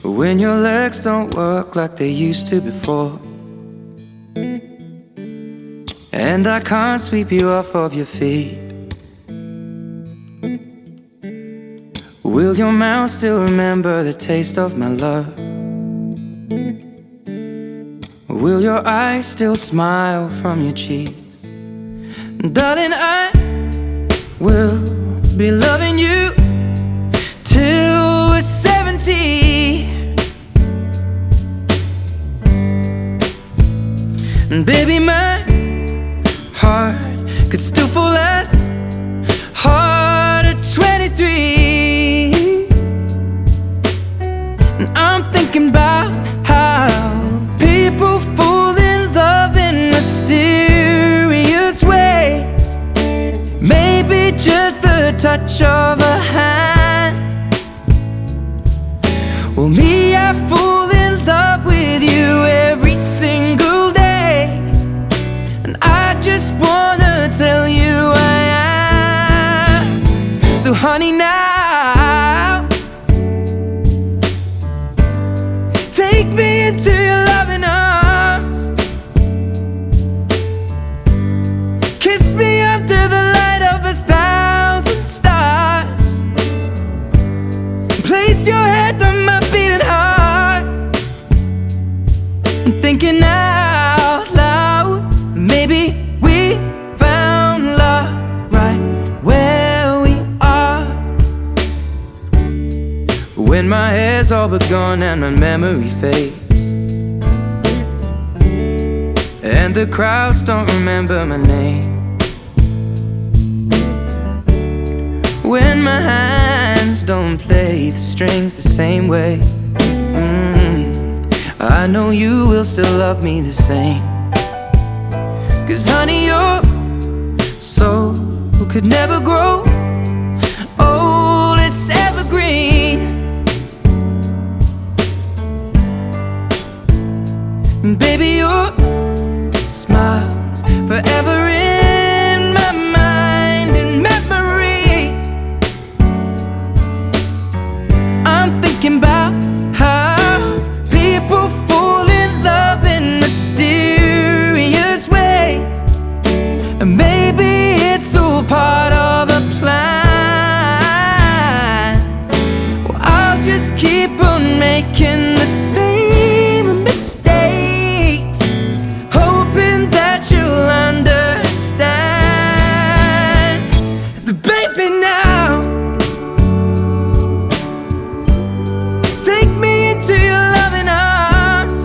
When your legs don't work like they used to before, and I can't sweep you off of your feet, will your mouth still remember the taste of my love? Will your eyes still smile from your cheeks? Darling, I will be loving you till we're 70. And baby, my heart could still fall as hard at 23. And I'm thinking about how people fall in love in mysterious ways. Maybe just the touch of a hand. Well, me, I fall in love with you every single day. And I just wanna tell you I am. So honey, now take me into your loving arms. Kiss me under the light of 1,000 stars. Place your head on my beating heart. I'm thinking out loud, maybe we found love right where we are. When my hair's all but gone and my memory fades, and the crowds don't remember my name, when my hands don't play the strings the same way, I know you will still love me the same. 'Cause honey, your soul could never grow old, it's evergreen. And baby, your smile's forever in my mind and memory. I'm thinking about how people fall in love in mysterious ways. And maybe it's all part of a plan. Well, I'll just keep on making the same mistakes, hoping that you'll understand. But baby, now take me into your loving arms.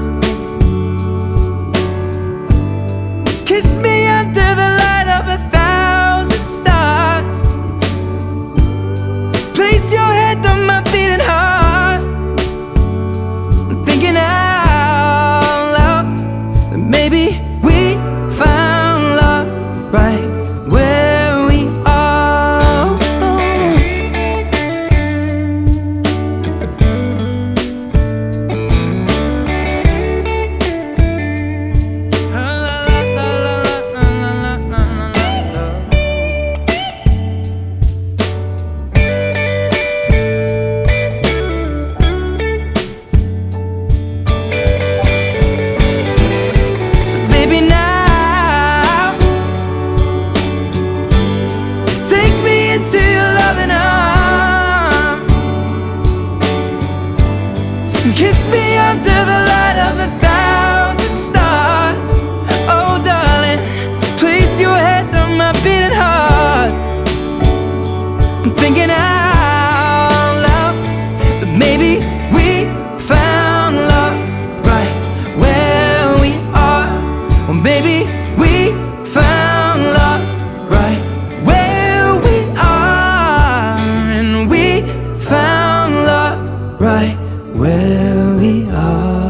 Kiss me under the light of 1,000 stars. Place your head on my beating heart. I'm thinking out loud that maybe we found love right where we are. So baby, now take me into your loving arms. Kiss me under the light of 1,000 stars. Oh darling, place your head on my beating heart. I'm thinking out loud that maybe we found love right where we are. Or maybe we found love right where we are. And we found love right where we are.